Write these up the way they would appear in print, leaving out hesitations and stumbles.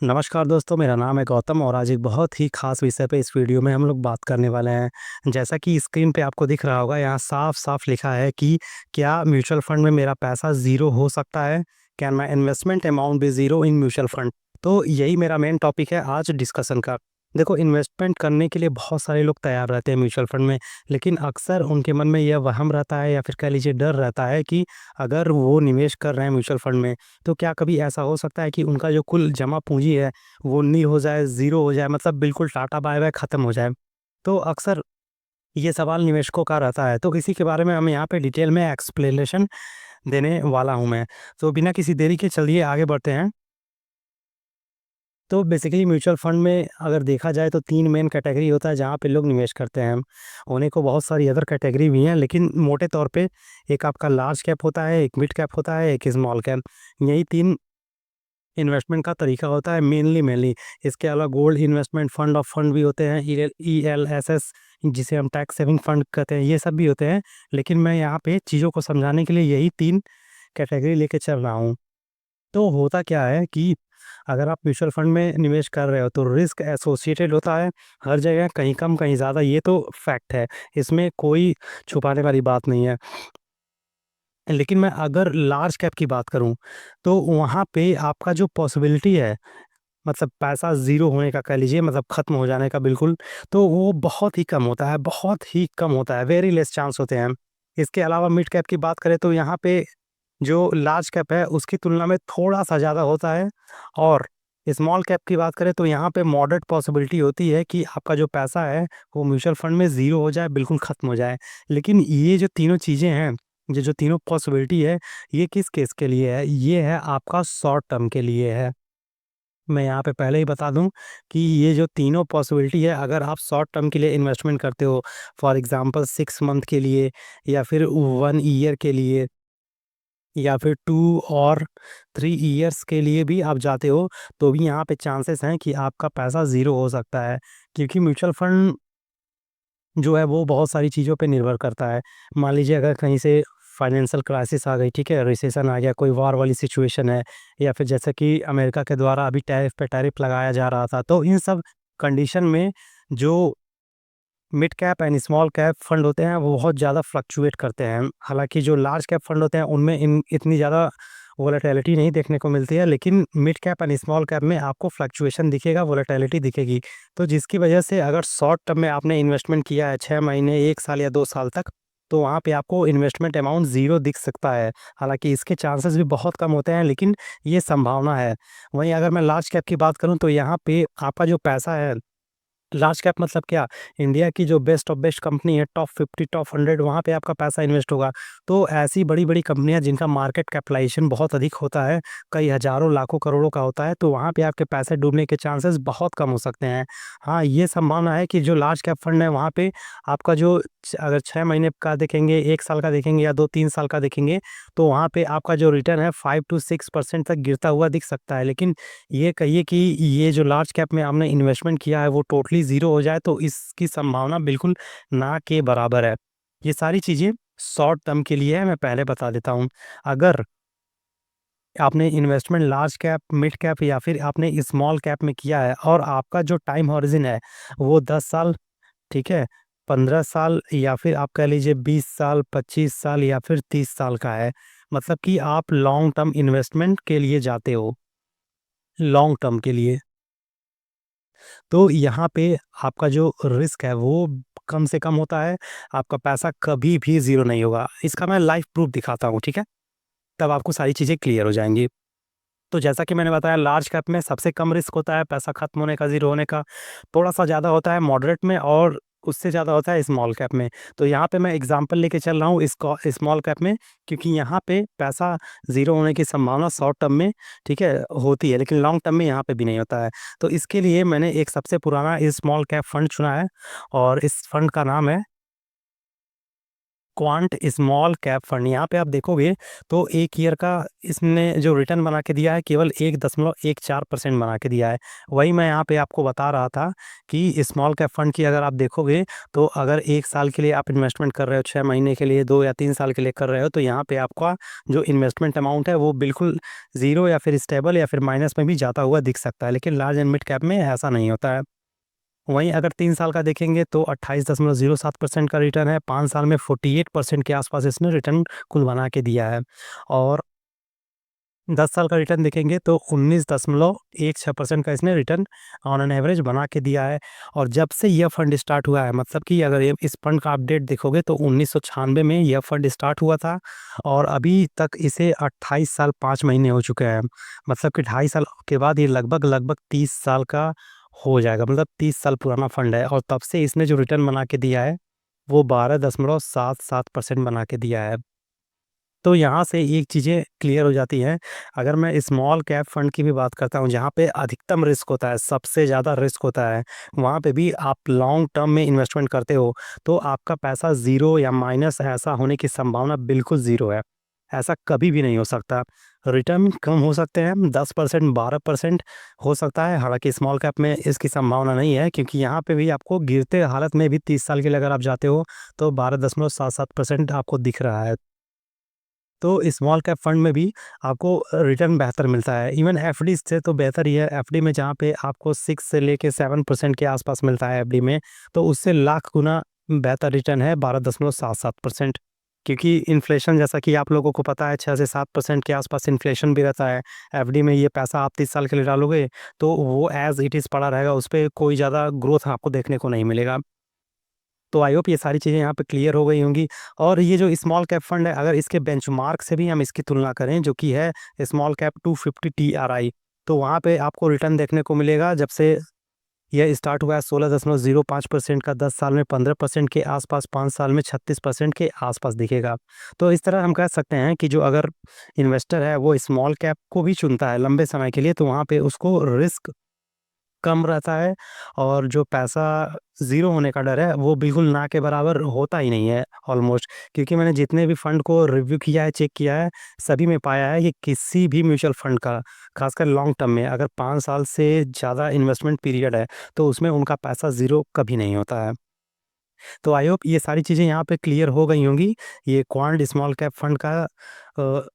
नमस्कार दोस्तों, मेरा नाम है गौतम और आज एक बहुत ही ख़ास विषय पे इस वीडियो में हम लोग बात करने वाले हैं। जैसा कि स्क्रीन पे आपको दिख रहा होगा, यहाँ साफ-साफ लिखा है कि क्या म्यूचुअल फंड में मेरा पैसा ज़ीरो हो सकता है? Can my investment amount be zero in mutual fund? तो यही मेरा मेन टॉपिक है आज डिस्कशन का। देखो, इन्वेस्टमेंट करने के लिए बहुत सारे लोग तैयार रहते हैं म्यूचुअल फंड में, लेकिन अक्सर उनके मन में यह वहम रहता है या फिर कह लीजिए डर रहता है कि अगर वो निवेश कर रहे हैं म्यूचुअल फंड में, तो क्या कभी ऐसा हो सकता है कि उनका जो कुल जमा पूँजी है वो नी हो जाए, ज़ीरो हो जाए, मतलब बिल्कुल टाटा बाय-बाय ख़त्म हो जाए। तो अक्सर ये सवाल निवेशकों का रहता है, तो इसी के बारे में हम यहाँ पे डिटेल में एक्सप्लेनेशन देने वाला हूँ मैं। तो बिना किसी देरी के चलिए आगे बढ़ते हैं। तो बेसिकली म्यूचुअल फंड में अगर देखा जाए तो 3 मेन कैटेगरी होता है जहाँ पे लोग निवेश करते हैं। होने को बहुत सारी अदर कैटेगरी भी हैं, लेकिन मोटे तौर पे एक आपका लार्ज कैप होता है, एक मिड कैप होता है, एक स्मॉल कैप। यही 3 इन्वेस्टमेंट का तरीका होता है मेनली। इसके अलावा gold investment fund of fund भी होते हैं, ईएलएसएस, जिसे हम टैक्स सेविंग फंड कहते हैं, ये सब भी होते हैं। लेकिन मैं यहाँ पे चीज़ों को समझाने के लिए यही 3 कैटेगरी लेके चल रहा हूँ। तो होता क्या है कि अगर आप म्यूचुअल फंड में निवेश कर रहे हो तो रिस्क एसोसिएटेड होता है, हर जगह कहीं कम कहीं ज़्यादा, ये तो फैक्ट है। इसमें कोई छुपाने वाली बात नहीं है। लेकिन मैं अगर लार्ज कैप की बात करूँ, तो वहाँ पे आपका जो पॉसिबिलिटी है, मतलब पैसा ज़ीरो होने का कह लीजिए, मतलब ख़त्म हो जाने का बिल्कुल, तो वो बहुत ही कम होता है, बहुत ही कम होता है, वेरी लेस चांस होते हैं। इसके अलावा मिड कैप की बात करें तो यहाँ पे जो लार्ज कैप है उसकी तुलना में थोड़ा-सा ज़्यादा होता है, और स्मॉल कैप की बात करें तो यहाँ पे मॉडरेट पॉसिबिलिटी होती है कि आपका जो पैसा है वो म्यूचुअल फंड में ज़ीरो हो जाए, बिल्कुल ख़त्म हो जाए। लेकिन ये जो तीनों चीज़ें हैं, ये जो तीनों पॉसिबिलिटी है, ये किस केस के लिए है? ये है आपका शॉर्ट टर्म के लिए है। मैं यहाँ पे पहले ही बता दूँ कि ये जो तीनों पॉसिबिलिटी है, अगर आप शॉर्ट टर्म के लिए इन्वेस्टमेंट करते हो, फॉर एग्ज़ाम्पल 6 मंथ के लिए या फिर 1 ईयर के लिए या फिर 2 और 3 ईयर्स के लिए भी आप जाते हो, तो भी यहाँ पे चांसेस हैं कि आपका पैसा ज़ीरो हो सकता है। क्योंकि म्यूचुअल फंड जो है वो बहुत सारी चीज़ों पे निर्भर करता है। मान लीजिए अगर कहीं से फाइनेंशियल क्राइसिस आ गई, ठीक है? रिसेशन आ गया, कोई वॉर वाली सिचुएशन है, या फिर जैसे कि अमेरिका के द्वारा अभी टैरिफ पे टैरिफ लगाया जा रहा था, तो इन सब कंडीशन में जो mid cap and small cap fund होते हैं, वो बहुत ज़्यादा फ्लक्चुएट करते हैं। हालाँकि जो लार्ज कैप फंड होते हैं, उनमें इन इतनी ज़्यादा वोलेटिलिटी नहीं देखने को मिलती है, लेकिन mid cap and small cap में आपको फ्लक्चुएशन दिखेगा, वोलेटिलिटी दिखेगी। तो जिसकी वजह से अगर शॉर्ट टर्म में आपने इन्वेस्टमेंट किया है 6 महीने, 1 साल या 2 साल तक, तो वहाँ पे आपको इन्वेस्टमेंट अमाउंट ज़ीरो दिख सकता है। हालाँकि इसके चांसेस भी बहुत कम होते हैं, लेकिन ये संभावना है। वहीं अगर मैं लार्ज कैप की बात करूँ, तो यहाँ पे आपका जो पैसा है, लार्ज कैप मतलब क्या? इंडिया की जो बेस्ट ऑफ बेस्ट कंपनी है, टॉप 50, टॉप 100, वहाँ पे आपका पैसा इन्वेस्ट होगा। तो ऐसी बड़ी-बड़ी कंपनियाँ जिनका मार्केट कैपिटलाइज़ेशन बहुत अधिक होता है, कई हज़ारों, लाखों, करोड़ों का होता है, तो वहाँ पे आपके पैसे डूबने के चांसेस बहुत कम हो सकते हैं। हाँ, ये संभावना है कि जो लार्ज कैप फंड है, वहाँ पे आपका जो अगर 6 महीने का देखेंगे, 1 साल का देखेंगे या 2-3 साल का देखेंगे, तो वहाँ पे आपका जो रिटर्न है 5 टू 6% तक गिरता हुआ दिख सकता है। लेकिन ये कहिए कि ये जो लार्ज कैप में आपने इन्वेस्टमेंट किया है वो टोटली ज़ीरो हो जाए, तो इसकी संभावना बिल्कुल ना के बराबर है। ये सारी चीज़ें शॉर्ट टर्म के लिए है, मैं पहले बता देता हूँ। अगर आपने investment large cap, mid cap या फिर आपने स्मॉल कैप में किया है और आपका जो टाइम हॉरिज़न है वो 10 साल, ठीक है? 15 साल या फिर आप कह लीजिए 20 साल, 25 साल या फिर 30 साल का है। मतलब कि आप लॉन्ग टर्म इन्वेस्टमेंट के लिए जाते हो, लॉन्ग टर्म के लिए। तो यहाँ पे आपका जो रिस्क है वो कम से कम होता है, आपका पैसा कभी भी ज़ीरो नहीं होगा। इसका मैं लाइव प्रूफ दिखाता हूँ, ठीक है? तब आपको सारी चीज़ें क्लियर हो जाएँगी। तो जैसा कि मैंने बताया, लार्ज कैप में सबसे कम रिस्क होता है पैसा खत्म होने का, ज़ीरो होने का। थोड़ा-सा ज़्यादा होता है मॉडरेट में और उससे ज़्यादा होता है स्मॉल कैप में। तो यहाँ पे मैं एग्ज़ाम्पल लेके चल रहा हूँ इसको स्मॉल कैप में, क्योंकि यहाँ पे पैसा ज़ीरो होने की संभावना शॉर्ट टर्म में, ठीक है, होती है, लेकिन लॉन्ग टर्म में यहाँ पे भी नहीं होता है। तो इसके लिए मैंने एक सबसे पुराना स्मॉल कैप फंड चुना है और इस फंड का नाम है क्वांट स्मॉल कैप फंड, यहाँ पे आप देखोगे तो एक ईयर का इसने जो रिटर्न बना के दिया है केवल 1.14% बना के दिया है। वही मैं यहाँ पे आपको बता रहा था कि स्मॉल कैप फंड की अगर आप देखोगे तो अगर 1 साल के लिए आप इन्वेस्टमेंट कर रहे हो, 6 महीने के लिए, 2 या 3 साल के लिए कर रहे हो, तो यहाँ पे आपका जो इन्वेस्टमेंट अमाउंट है वो बिल्कुल जीरो या फिर स्टेबल या फिर माइनस में भी जाता हुआ दिख सकता है, लेकिन लार्ज एंड मिड कैप में ऐसा नहीं होता है। वहीं अगर 3 साल का देखेंगे तो 28.07% का रिटर्न है, 5 साल में 48% के आसपास इसने रिटर्न कुल बना के दिया है, और 10 साल का रिटर्न देखेंगे तो 19.16% का इसने रिटर्न ऑन एन एवरेज बना के दिया है। और जब से यह फंड स्टार्ट हुआ है, मतलब कि अगर ये इस फंड का अपडेट देखोगे तो 1996 में यह फंड स्टार्ट हुआ था, और अभी तक इसे 28 साल 5 महीने हो चुके हैं। मतलब कि 2.5 साल के बाद ये लगभग लगभग 30 साल का हो जाएगा, मतलब 30 साल पुराना फंड है, और तब से इसने जो रिटर्न बना के दिया है वो 12.77% बना के दिया है। तो यहाँ से एक चीज़ें क्लियर हो जाती हैं। अगर मैं स्मॉल कैप फंड की भी बात करता हूँ, जहाँ पे अधिकतम रिस्क होता है, सबसे ज़्यादा रिस्क होता है, वहाँ पे भी आप लॉन्ग टर्म में इन्वेस्टमेंट करते हो, तो आपका पैसा ज़ीरो या माइनस ऐसा होने की संभावना बिल्कुल ज़ीरो है। ऐसा कभी भी नहीं हो सकता। रिटर्न कम हो सकते हैं, 10%, 12% हो सकता है, हालाँकि स्मॉल कैप में इसकी संभावना नहीं है, क्योंकि यहाँ पे भी आपको गिरते हालत में भी 30 साल के लिए अगर आप जाते हो, तो 12.77% आपको दिख रहा है। तो स्मॉल कैप फंड में भी आपको रिटर्न बेहतर मिलता है। इवन एफडी से तो बेहतर ही है। एफडी में जहाँ पे आपको 6 से लेके 7% के आसपास मिलता है एफडी में, तो उससे लाख गुना बेहतर रिटर्न है 12.77%। क्योंकि इन्फ्लेशन, जैसा कि आप लोगों को पता है, 6 से 7% के आसपास इन्फ्लेशन भी रहता है। एफडी में ये पैसा आप 30 साल के लिए डालोगे तो वो एज़ इट इज़ पड़ा रहेगा, उस पे कोई ज़्यादा ग्रोथ आपको देखने को नहीं मिलेगा। तो आई होप ये सारी चीज़ें यहाँ पे क्लियर हो गई होंगी। और ये जो स्मॉल कैप फंड है, अगर इसके बेंचमार्क से भी हम इसकी तुलना करें, जो कि है स्मॉल कैप 250 टीआरआई, तो वहाँ पे आपको रिटर्न देखने को मिलेगा। जब से यह स्टार्ट हुआ है 16.05% का, 10 साल में 15% के आसपास, 5 साल में 36% के आसपास दिखेगा। तो इस तरह हम कह सकते हैं कि जो अगर इन्वेस्टर है वो स्मॉल कैप को भी चुनता है लंबे समय के लिए, तो वहाँ पे उसको रिस्क कम रहता है, और जो पैसा ज़ीरो होने का डर है वो बिल्कुल ना के बराबर होता ही नहीं है ऑलमोस्ट। क्योंकि मैंने जितने भी फंड को रिव्यू किया है, चेक किया है, सभी में पाया है कि किसी भी म्यूचुअल फंड का, खासकर लॉन्ग टर्म में, अगर 5 साल से ज़्यादा इन्वेस्टमेंट पीरियड है, तो उसमें उनका पैसा ज़ीरो कभी नहीं होता है। तो आई होप ये सारी चीज़ें यहाँ पे क्लियर हो गई होंगी। ये क्वांट स्मॉल कैप फंड का अ,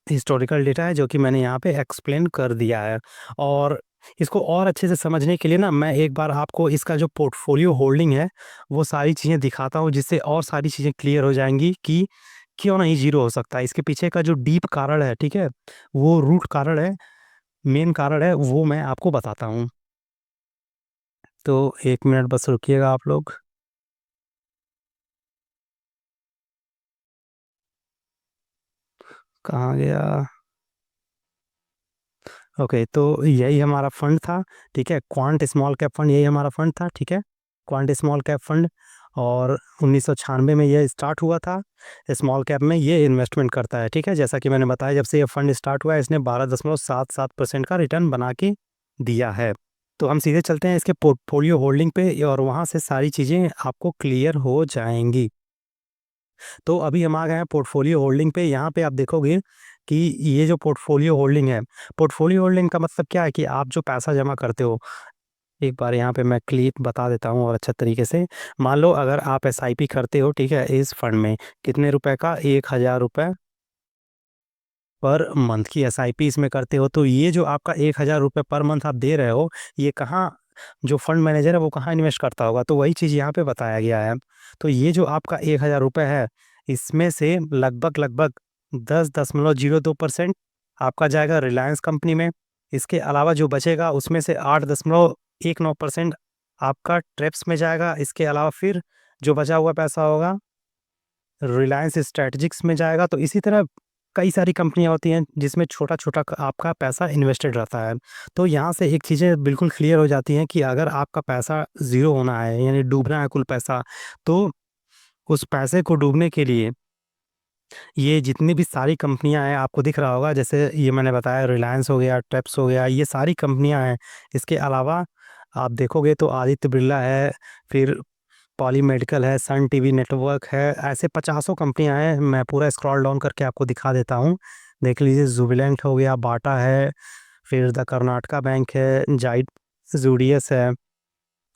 हिस्टोरिकल डेटा है, जो कि मैंने यहाँ पे एक्सप्लेन कर दिया है। और इसको और अच्छे से समझने के लिए ना, मैं एक बार आपको इसका जो पोर्टफोलियो होल्डिंग है वो सारी चीज़ें दिखाता हूँ, जिससे और सारी चीज़ें क्लियर हो जाएँगी कि क्यों नहीं ज़ीरो हो सकता है। इसके पीछे का जो डीप कारण है, ठीक है? वो रूट कारण है, मेन कारण है, वो मैं आपको बताता हूँ। तो 1 मिनट बस रुकिएगा आप लोग। कहाँ गया? ओके, तो यही हमारा फंड था, ठीक है? क्वांट स्मॉल कैप फंड, यही हमारा फंड था, ठीक है? क्वांट स्मॉल कैप फंड, और 1996 में ये स्टार्ट हुआ था। स्मॉल कैप में ये इन्वेस्टमेंट करता है, ठीक है? जैसा कि मैंने बताया, जब से ये फंड स्टार्ट हुआ है, इसने 12.77% का रिटर्न बना के दिया है। तो हम सीधे चलते हैं इसके पोर्टफोलियो होल्डिंग पे, और वहाँ से सारी चीज़ें आपको क्लियर हो जाएँगी। तो अभी हम आ गए हैं पोर्टफोलियो होल्डिंग पे। यहाँ पे आप देखोगे कि ये जो पोर्टफोलियो होल्डिंग का मतलब क्या है कि आप जो पैसा जमा करते हो, एक बार यहाँ पे मैं क्लिप बता देता हूँ और अच्छे तरीके से। मान लो अगर आप एसआईपी करते हो, ठीक है, इस फंड में, कितने रुपए का? 1000 रुपये पर मंथ की एसआईपी इसमें करते हो, तो ये जो आपका 1000 रुपये पर मंथ आप दे रहे हो, ये कहाँ, जो फंड मैनेजर है वो कहाँ इन्वेस्ट करता होगा? तो वही चीज़ यहाँ पे बताया गया है। तो ये जो आपका 1000 रुपये है, इसमें से लगभग लगभग 10.02% आपका जाएगा रिलायंस कंपनी में। इसके अलावा जो बचेगा उसमें से 8.19% आपका ट्रेप्स में जाएगा। इसके अलावा फिर जो बचा हुआ पैसा होगा रिलायंस स्ट्रैटेजिक्स में जाएगा। तो इसी तरह कई सारी कंपनियाँ होती हैं जिसमें छोटा-छोटा क आपका पैसा इन्वेस्टेड रहता है। तो यहाँ से एक चीज़ें बिल्कुल क्लियर हो जाती हैं कि अगर आपका पैसा ज़ीरो होना है, यानी डूबना है कुल पैसा, तो उस पैसे को डूबने के लिए ये जितनी भी सारी कंपनियाँ हैं, आपको दिख रहा होगा, जैसे ये मैंने बताया, रिलायंस हो गया, ट्रेप्स हो गया, ये सारी कंपनियाँ हैं। इसके अलावा आप देखोगे तो आदित्य बिरला है, फिर पॉली मेडिकल है, सन टीवी नेटवर्क है, ऐसे पचासों कंपनियां हैं। मैं पूरा स्क्रॉल डाउन करके आपको दिखा देता हूँ। देख लीजिए, जुबिलेंट हो गया, बाटा है, फिर द कर्नाटका बैंक है, जाइड जूडियस है,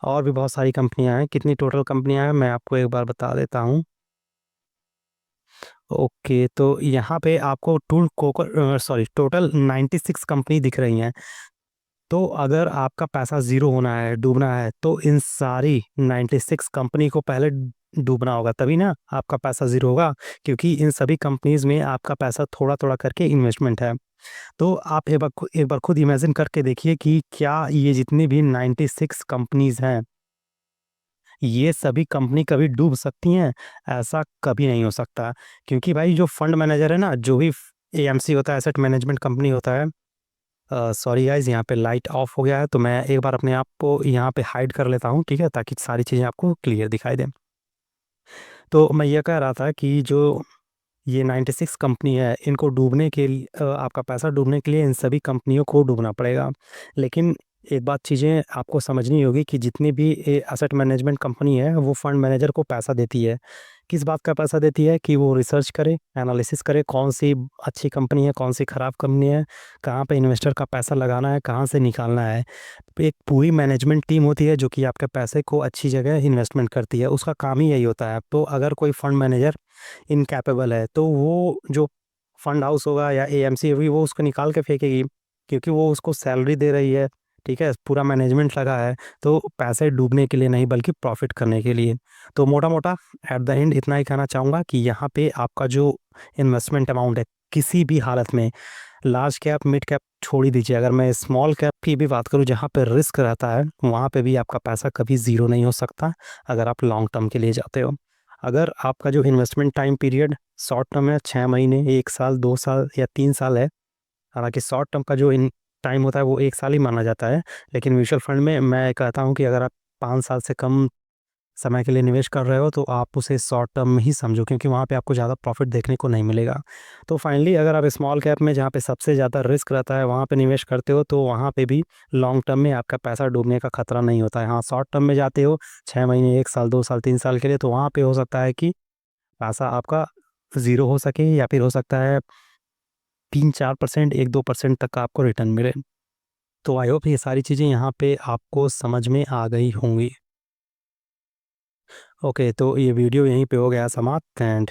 और भी बहुत सारी कंपनियां हैं। कितनी टोटल कंपनियां हैं मैं आपको एक बार बता देता हूँ। ओके, तो यहाँ पे आपको टोटल 96 कंपनी दिख रही हैं। तो अगर आपका पैसा ज़ीरो होना है, डूबना है, तो इन सारी 96 कंपनी को पहले डूबना होगा, तभी ना आपका पैसा ज़ीरो होगा। क्योंकि इन सभी कंपनीज़ में आपका पैसा थोड़ा-थोड़ा करके इन्वेस्टमेंट है। तो आप एक बार खुद इमेजिन करके देखिए कि क्या ये जितनी भी 96 कंपनीज़ हैं, ये सभी कंपनी कभी डूब सकती हैं? ऐसा कभी नहीं हो सकता। क्योंकि भाई जो फंड मैनेजर है ना, जो भी एएमसी होता है, एसेट मैनेजमेंट कंपनी होता है। सॉरी गाइज़, यहाँ पे लाइट ऑफ हो गया है, तो मैं एक बार अपने आप को यहाँ पे हाइड कर लेता हूँ, ठीक है? ताकि सारी चीज़ें आपको क्लियर दिखाई दें। तो मैं ये कह रहा था कि जो ये 96 कंपनी है, इनको डूबने के लिए आपका पैसा डूबने के लिए इन सभी कंपनियों को डूबना पड़ेगा। लेकिन एक बात चीज़ें आपको समझनी होगी कि जितनी भी एसेट मैनेजमेंट कंपनी है, वो फंड मैनेजर को पैसा देती है। किस बात का पैसा देती है? कि वो रिसर्च करे, एनालिसिस करे, कौन-सी अच्छी कंपनी है, कौन-सी खराब कंपनी है, कहाँ पे इन्वेस्टर का पैसा लगाना है, कहाँ से निकालना है। एक पूरी मैनेजमेंट टीम होती है जो कि आपके पैसे को अच्छी जगह इन्वेस्टमेंट करती है, उसका काम ही यही होता है। तो अगर कोई फंड मैनेजर इनकैपेबल है, तो वो जो फंड हाउस होगा या एएमसी होगी, वो उसको निकाल के फेंकेगी, क्योंकि वो उसको सैलरी दे रही है, ठीक है? पूरा मैनेजमेंट लगा है, तो पैसे डूबने के लिए नहीं बल्कि प्रॉफ़िट करने के लिए। तो मोटा-मोटा एट द एंड इतना ही कहना चाहूँगा कि यहाँ पे आपका जो इन्वेस्टमेंट अमाउंट है, किसी भी हालत में लार्ज कैप, मिड कैप छोड़ ही दीजिए, अगर मैं स्मॉल कैप की भी बात करूँ जहाँ पे रिस्क रहता है, वहाँ पे भी आपका पैसा कभी ज़ीरो नहीं हो सकता, अगर आप लॉन्ग टर्म के लिए जाते हो। अगर आपका जो investment time period short term है, 6 महीने, 1 साल, 2 साल या 3 साल है, हालाँकि शॉर्ट टर्म का जो इन टाइम होता है वो 1 साल ही माना जाता है। लेकिन म्यूचुअल फंड में मैं कहता हूँ कि अगर आप 5 साल से कम समय के लिए निवेश कर रहे हो, तो आप उसे शॉर्ट टर्म में ही समझो, क्योंकि वहाँ पे आपको ज़्यादा प्रॉफ़िट देखने को नहीं मिलेगा। तो फाइनली अगर आप स्मॉल कैप में, जहाँ पे सबसे ज़्यादा रिस्क रहता है, वहाँ पे निवेश करते हो, तो वहाँ पे भी लॉन्ग टर्म में आपका पैसा डूबने का खतरा नहीं होता है। हाँ, शॉर्ट टर्म में जाते हो 6 महीने, 1 साल, 2 साल, 3 साल के लिए, तो वहाँ पे हो सकता है कि पैसा आपका ज़ीरो हो सके, या फिर हो सकता है 3-4%, 1-2% तक का आपको रिटर्न मिले। तो आई होप ये सारी चीज़ें यहाँ पे आपको समझ में आ गई होंगी। ओके, तो ये वीडियो यहीं पे हो गया समाप्त। एंड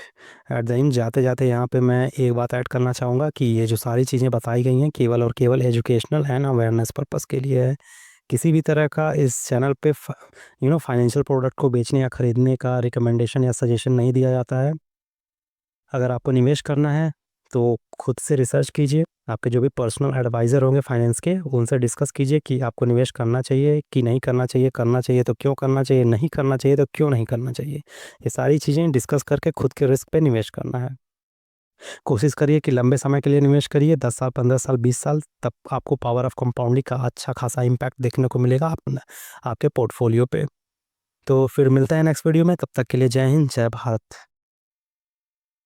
एट द एंड जाते-जाते यहाँ पे मैं एक बात ऐड करना चाहूँगा कि ये जो सारी चीज़ें बताई गई हैं, केवल और केवल एजुकेशनल एंड अवेयरनेस पर्पज़ के लिए है। किसी भी तरह का इस चैनल पे फाइनेंशियल प्रोडक्ट को बेचने या खरीदने का रिकमेंडेशन या सजेशन नहीं दिया जाता है। अगर आपको निवेश करना है, तो खुद से रिसर्च कीजिए। आपके जो भी पर्सनल एडवाइज़र होंगे फाइनेंस के, उनसे डिस्कस कीजिए कि आपको निवेश करना चाहिए कि नहीं करना चाहिए तो क्यों करना चाहिए, नहीं करना चाहिए तो क्यों नहीं करना चाहिए। ये सारी चीज़ें डिस्कस करके खुद के रिस्क पे निवेश करना है। कोशिश करिए कि लंबे समय के लिए निवेश करिए, 10 साल, 15 साल, 20 साल, तब आपको पावर ऑफ कंपाउंडिंग का अच्छा खासा इम्पैक्ट देखने को मिलेगा आपके पोर्टफोलियो पे। तो फिर मिलते हैं नेक्स्ट वीडियो में, तब तक के लिए जय हिंद, जय भारत।